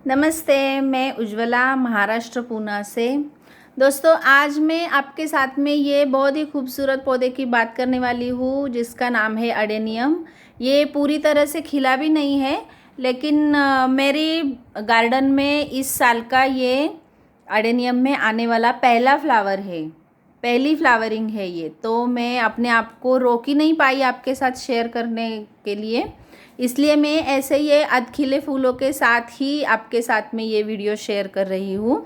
नमस्ते, मैं उज्ज्वला महाराष्ट्र पूना से। दोस्तों, आज मैं आपके साथ में ये बहुत ही खूबसूरत पौधे की बात करने वाली हूँ जिसका नाम है अडेनियम। ये पूरी तरह से खिला भी नहीं है, लेकिन मेरी गार्डन में इस साल का ये अडेनियम में आने वाला पहला फ्लावर है, पहली फ्लावरिंग है ये। तो मैं अपने आप को रोक ही नहीं पाई आपके साथ शेयर करने के लिए, इसलिए मैं ऐसे ये अधखिले फूलों के साथ ही आपके साथ में ये वीडियो शेयर कर रही हूँ।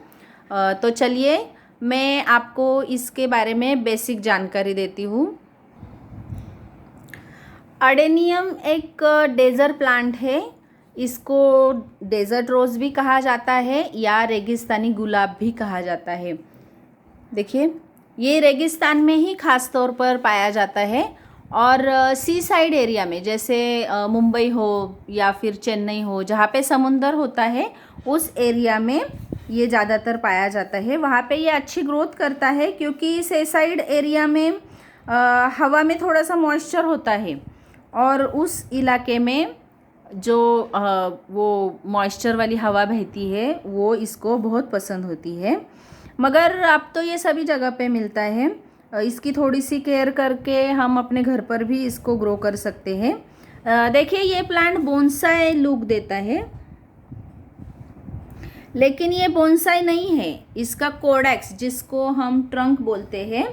तो चलिए मैं आपको इसके बारे में बेसिक जानकारी देती हूँ। अडेनियम एक डेज़र्ट प्लांट है। इसको डेज़र्ट रोज़ भी कहा जाता है या रेगिस्तानी गुलाब भी कहा जाता है। देखिए, ये रेगिस्तान में ही ख़ास तौर पर पाया जाता है और सी साइड एरिया में, जैसे मुंबई हो या फिर चेन्नई हो, जहाँ पे समुंदर होता है उस एरिया में ये ज़्यादातर पाया जाता है। वहाँ पे ये अच्छी ग्रोथ करता है क्योंकि सी साइड एरिया में हवा में थोड़ा सा मॉइस्चर होता है और उस इलाके में जो वो मॉइस्चर वाली हवा बहती है वो इसको बहुत पसंद होती है। मगर अब तो ये सभी जगह पे मिलता है। इसकी थोड़ी सी केयर करके हम अपने घर पर भी इसको ग्रो कर सकते हैं। देखिए, ये प्लांट बोनसाई लुक देता है, लेकिन ये बोनसाई नहीं है। इसका कोडेक्स, जिसको हम ट्रंक बोलते हैं,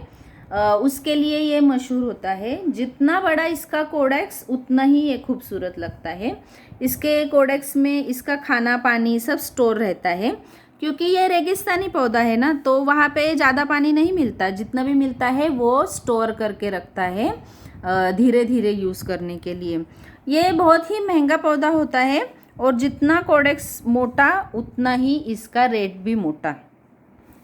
उसके लिए ये मशहूर होता है। जितना बड़ा इसका कोडेक्स उतना ही ये खूबसूरत लगता है। इसके कोडेक्स में इसका खाना पानी सब स्टोर रहता है, क्योंकि ये रेगिस्तानी पौधा है ना, तो वहाँ पे ज़्यादा पानी नहीं मिलता। जितना भी मिलता है वो स्टोर करके रखता है धीरे धीरे यूज़ करने के लिए। ये बहुत ही महंगा पौधा होता है और जितना कोडेक्स मोटा उतना ही इसका रेट भी मोटा,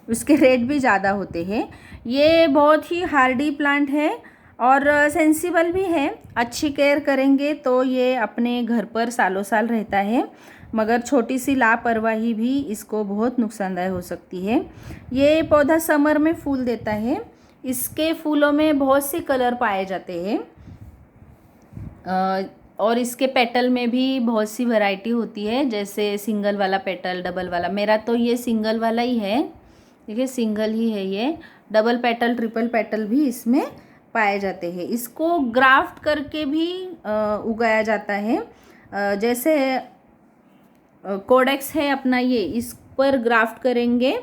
उसके रेट भी ज़्यादा होते हैं। ये बहुत ही हार्डी प्लांट है और सेंसिबल भी है। अच्छी केयर करेंगे तो ये अपने घर पर सालों साल रहता है, मगर छोटी सी लापरवाही भी इसको बहुत नुकसानदायक हो सकती है। ये पौधा समर में फूल देता है। इसके फूलों में बहुत से कलर पाए जाते हैं और इसके पेटल में भी बहुत सी वैरायटी होती है, जैसे सिंगल वाला पेटल, डबल वाला। मेरा तो ये सिंगल वाला ही है। देखिए, सिंगल ही है ये। डबल पेटल, ट्रिपल पेटल भी इसमें पाए जाते हैं। इसको ग्राफ्ट करके भी उगाया जाता है। जैसे कोडेक्स है अपना, ये इस पर ग्राफ्ट करेंगे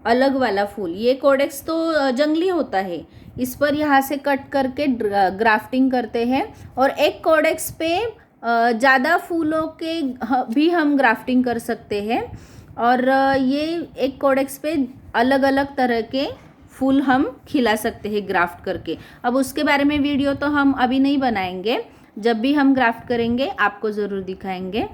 अलग वाला फूल। ये कोडेक्स तो जंगली होता है, इस पर यहाँ से कट करके ग्राफ्टिंग करते हैं। और एक कोडेक्स पे ज़्यादा फूलों के भी हम ग्राफ्टिंग कर सकते हैं। और ये एक कोडेक्स पे अलग अलग तरह के फूल हम खिला सकते हैं ग्राफ्ट करके। अब उसके बारे में वीडियो तो हम अभी नहीं बनाएंगे, जब भी हम ग्राफ्ट करेंगे आपको ज़रूर दिखाएंगे।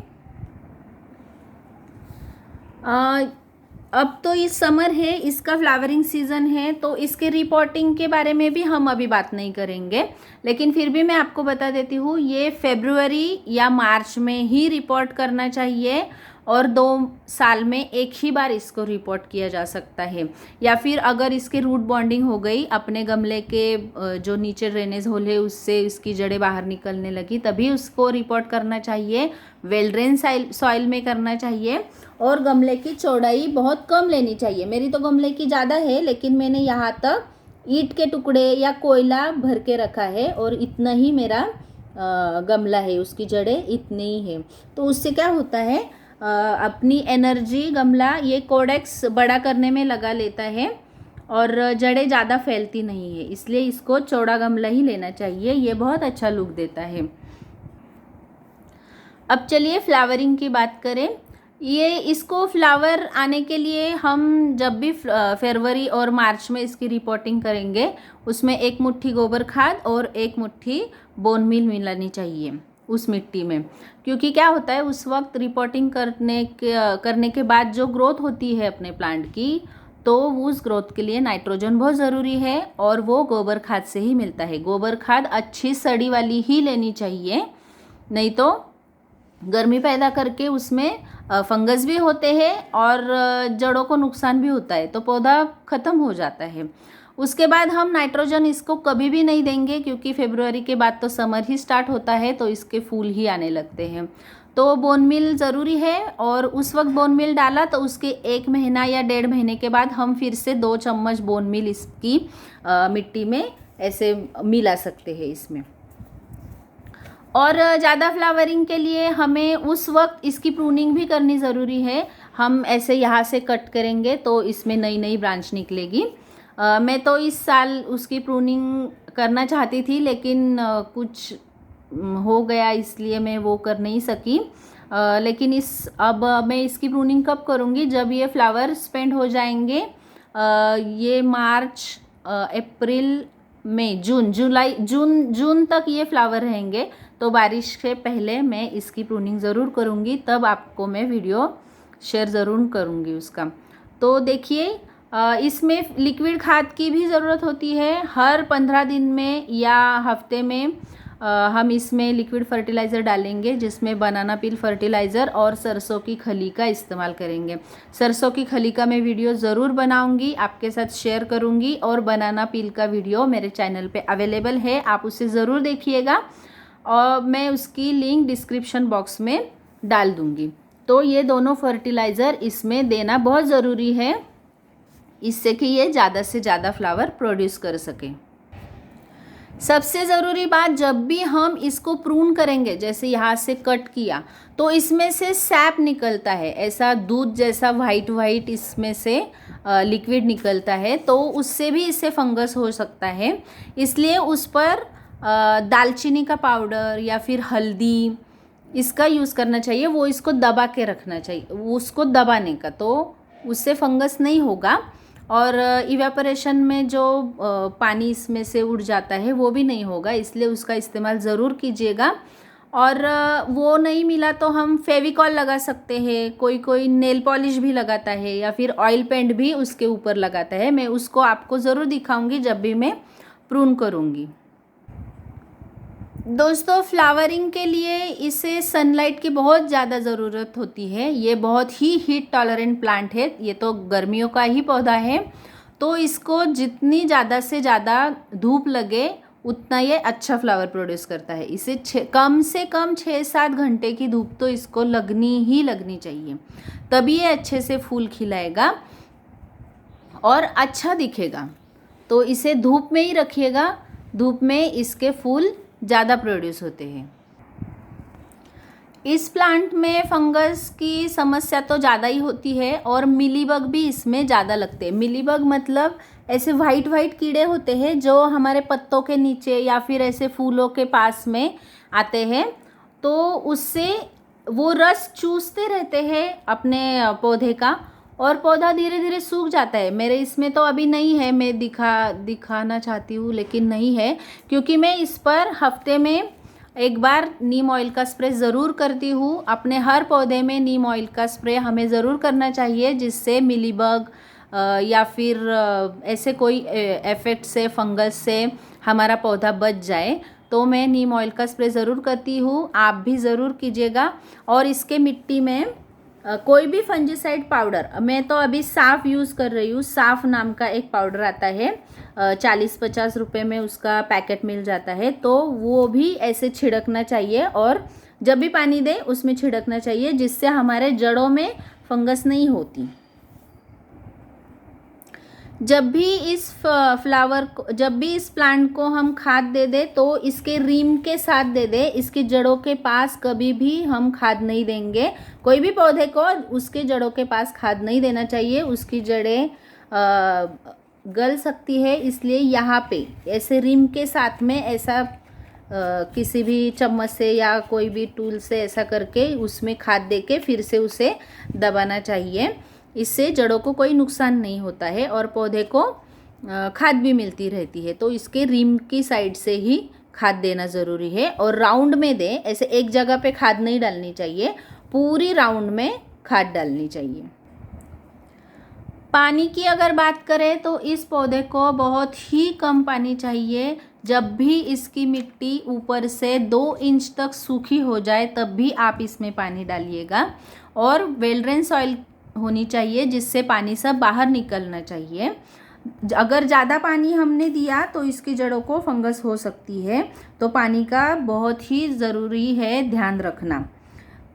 अब तो इस समर है, इसका फ्लावरिंग सीज़न है, तो इसके रिपोर्टिंग के बारे में भी हम अभी बात नहीं करेंगे, लेकिन फिर भी मैं आपको बता देती हूँ, ये फरवरी या मार्च में ही रिपोर्ट करना चाहिए और 2 साल में एक ही बार इसको रिपोर्ट किया जा सकता है। या फिर अगर इसकी रूट बॉन्डिंग हो गई, अपने गमले के जो नीचे ड्रेनेज होल है उससे इसकी जड़ें बाहर निकलने लगी, तभी उसको रिपोर्ट करना चाहिए। वेल ड्रेन सॉइल में करना चाहिए और गमले की चौड़ाई बहुत कम लेनी चाहिए। मेरी तो गमले की ज़्यादा है, लेकिन मैंने यहाँ तक ईंट के टुकड़े या कोयला भर के रखा है और इतना ही मेरा गमला है, उसकी जड़ें इतनी ही है। तो उससे क्या होता है, अपनी एनर्जी गमला ये कोडेक्स बड़ा करने में लगा लेता है और जड़ें ज़्यादा फैलती नहीं है, इसलिए इसको चौड़ा गमला ही लेना चाहिए। ये बहुत अच्छा लुक देता है। अब चलिए फ्लावरिंग की बात करें। ये इसको फ्लावर आने के लिए हम जब भी फरवरी और मार्च में इसकी रिपोर्टिंग करेंगे, उसमें 1 मुट्ठी गोबर खाद और 1 मुट्ठी बोन मील मिलानी चाहिए उस मिट्टी में। क्योंकि क्या होता है, उस वक्त रिपोर्टिंग करने के बाद जो ग्रोथ होती है अपने प्लांट की, तो उस ग्रोथ के लिए नाइट्रोजन बहुत ज़रूरी है और वो गोबर खाद से ही मिलता है। गोबर खाद अच्छी सड़ी वाली ही लेनी चाहिए, नहीं तो गर्मी पैदा करके उसमें फंगस भी होते हैं और जड़ों को नुकसान भी होता है, तो पौधा ख़त्म हो जाता है। उसके बाद हम नाइट्रोजन इसको कभी भी नहीं देंगे, क्योंकि फरवरी के बाद तो समर ही स्टार्ट होता है, तो इसके फूल ही आने लगते हैं। तो बोन मिल ज़रूरी है, और उस वक्त बोन मिल डाला तो उसके 1 महीना या 1.5 महीने के बाद हम फिर से 2 चम्मच बोन मिल इसकी मिट्टी में ऐसे मिला सकते हैं इसमें। और ज़्यादा फ्लावरिंग के लिए हमें उस वक्त इसकी प्रूनिंग भी करनी ज़रूरी है। हम ऐसे यहाँ से कट करेंगे तो इसमें नई नई ब्रांच निकलेगी। मैं तो इस साल उसकी प्रूनिंग करना चाहती थी, लेकिन कुछ हो गया इसलिए मैं वो कर नहीं सकी। लेकिन अब मैं इसकी प्रूनिंग कब करूँगी, जब ये फ्लावर स्पेंड हो जाएंगे। ये मार्च, अप्रैल, मई, जून तक ये फ्लावर रहेंगे, तो बारिश से पहले मैं इसकी प्रूनिंग ज़रूर करूँगी, तब आपको मैं वीडियो शेयर ज़रूर करूँगी उसका। तो देखिए, इसमें लिक्विड खाद की भी ज़रूरत होती है। हर 15 दिन में या हफ्ते में हम इसमें लिक्विड फर्टिलाइज़र डालेंगे, जिसमें बनाना पील फर्टिलाइज़र और सरसों की खली का इस्तेमाल करेंगे। सरसों की खली का मैं वीडियो ज़रूर बनाऊंगी, आपके साथ शेयर करूंगी, और बनाना पील का वीडियो मेरे चैनल पे अवेलेबल है, आप उसे ज़रूर देखिएगा, और मैं उसकी लिंक डिस्क्रिप्शन बॉक्स में डाल दूंगी। तो ये दोनों फर्टिलाइज़र इसमें देना बहुत ज़रूरी है, इससे कि ये ज़्यादा से ज़्यादा फ्लावर प्रोड्यूस कर सके। सबसे ज़रूरी बात, जब भी हम इसको प्रून करेंगे, जैसे यहाँ से कट किया तो इसमें से सैप निकलता है, ऐसा दूध जैसा वाइट इसमें से लिक्विड निकलता है, तो उससे भी इससे फंगस हो सकता है। इसलिए उस पर दालचीनी का पाउडर या फिर हल्दी इसका यूज़ करना चाहिए। वो इसको दबा के रखना चाहिए, उसको दबाने का, तो उससे फंगस नहीं होगा। और इवेपोरेशन में जो पानी इसमें से उड़ जाता है वो भी नहीं होगा, इसलिए उसका इस्तेमाल ज़रूर कीजिएगा। और वो नहीं मिला तो हम फेविकॉल लगा सकते हैं, कोई नेल पॉलिश भी लगाता है, या फिर ऑयल पेंट भी उसके ऊपर लगाता है। मैं उसको आपको ज़रूर दिखाऊंगी जब भी मैं प्रून करूँगी। दोस्तों, फ्लावरिंग के लिए इसे सनलाइट की बहुत ज़्यादा ज़रूरत होती है। ये बहुत ही हीट टॉलरेंट प्लांट है, ये तो गर्मियों का ही पौधा है, तो इसको जितनी ज़्यादा से ज़्यादा धूप लगे उतना ये अच्छा फ्लावर प्रोड्यूस करता है। इसे कम से कम 6-7 घंटे की धूप तो इसको लगनी चाहिए, तभी ये अच्छे से फूल खिलाएगा और अच्छा दिखेगा। तो इसे धूप में ही रखिएगा, धूप में इसके फूल ज़्यादा प्रोड्यूस होते हैं। इस प्लांट में फंगस की समस्या तो ज़्यादा ही होती है, और मिलीबग भी इसमें ज़्यादा लगते हैं। मिलीबग मतलब ऐसे वाइट कीड़े होते हैं जो हमारे पत्तों के नीचे या फिर ऐसे फूलों के पास में आते हैं, तो उससे वो रस चूसते रहते हैं अपने पौधे का, और पौधा धीरे धीरे सूख जाता है। मेरे इसमें तो अभी नहीं है, मैं दिखाना चाहती हूँ लेकिन नहीं है, क्योंकि मैं इस पर हफ्ते में एक बार नीम ऑयल का स्प्रे ज़रूर करती हूँ। अपने हर पौधे में नीम ऑयल का स्प्रे हमें ज़रूर करना चाहिए, जिससे मिलीबग या फिर ऐसे कोई इफेक्ट से, फंगस से हमारा पौधा बच जाए। तो मैं नीम ऑयल का स्प्रे ज़रूर करती हूँ, आप भी ज़रूर कीजिएगा। और इसके मिट्टी में कोई भी फंजीसाइड पाउडर, मैं तो अभी साफ़ यूज़ कर रही हूँ। साफ़ नाम का एक पाउडर आता है, 40-50 रुपये में उसका पैकेट मिल जाता है, तो वो भी ऐसे छिड़कना चाहिए, और जब भी पानी दे उसमें छिड़कना चाहिए, जिससे हमारे जड़ों में फंगस नहीं होती। जब भी इस प्लांट को हम खाद दे दे तो इसके रीम के साथ दे दे, इसकी जड़ों के पास कभी भी हम खाद नहीं देंगे। कोई भी पौधे को उसके जड़ों के पास खाद नहीं देना चाहिए, उसकी जड़ें गल सकती है। इसलिए यहाँ पे ऐसे रीम के साथ में ऐसा किसी भी चम्मच से या कोई भी टूल से ऐसा करके उसमें खाद दे के फिर से उसे दबाना चाहिए। इससे जड़ों को कोई नुकसान नहीं होता है और पौधे को खाद भी मिलती रहती है। तो इसके रीम की साइड से ही खाद देना ज़रूरी है, और राउंड में दें, ऐसे एक जगह पे खाद नहीं डालनी चाहिए, पूरी राउंड में खाद डालनी चाहिए। पानी की अगर बात करें तो इस पौधे को बहुत ही कम पानी चाहिए। जब भी इसकी मिट्टी ऊपर से 2 इंच तक सूखी हो जाए तब भी आप इसमें पानी डालिएगा, और वेल ड्रेन सॉइल होनी चाहिए, जिससे पानी सब बाहर निकलना चाहिए। अगर ज़्यादा पानी हमने दिया तो इसकी जड़ों को फंगस हो सकती है, तो पानी का बहुत ही ज़रूरी है ध्यान रखना।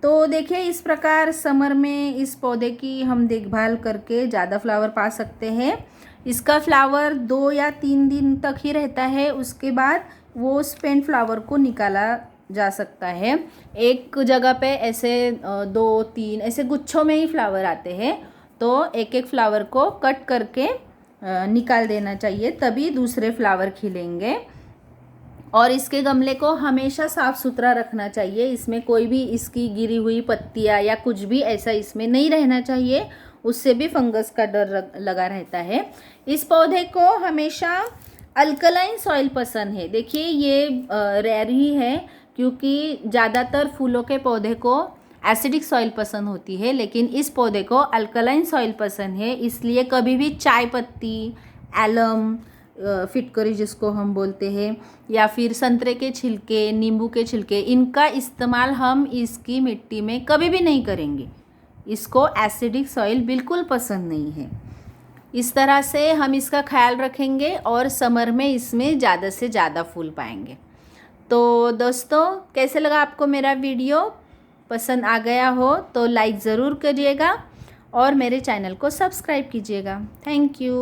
तो देखिए इस प्रकार समर में इस पौधे की हम देखभाल करके ज़्यादा फ्लावर पा सकते हैं। इसका फ्लावर 2 या 3 दिन तक ही रहता है, उसके बाद वो स्पेंट फ्लावर को निकाला जा सकता है। एक जगह पे ऐसे 2-3 ऐसे गुच्छों में ही फ्लावर आते हैं, तो एक एक फ्लावर को कट करके निकाल देना चाहिए, तभी दूसरे फ्लावर खिलेंगे। और इसके गमले को हमेशा साफ़ सुथरा रखना चाहिए, इसमें कोई भी इसकी गिरी हुई पत्तियाँ या कुछ भी ऐसा इसमें नहीं रहना चाहिए, उससे भी फंगस का डर लगा रहता है। इस पौधे को हमेशा अल्कलाइन सॉइल पसंद है। देखिए ये रेयर ही है, क्योंकि ज़्यादातर फूलों के पौधे को एसिडिक सॉइल पसंद होती है, लेकिन इस पौधे को अल्कलाइन सॉइल पसंद है। इसलिए कभी भी चाय पत्ती, एलम, फिटकरी जिसको हम बोलते हैं, या फिर संतरे के छिलके, नींबू के छिलके, इनका इस्तेमाल हम इसकी मिट्टी में कभी भी नहीं करेंगे। इसको एसिडिक सॉइल बिल्कुल पसंद नहीं है। इस तरह से हम इसका ख्याल रखेंगे और समर में इसमें ज़्यादा से ज़्यादा फूल पाएंगे। तो दोस्तों, कैसे लगा आपको मेरा वीडियो? पसंद आ गया हो तो लाइक ज़रूर करिएगा और मेरे चैनल को सब्सक्राइब कीजिएगा। Thank you.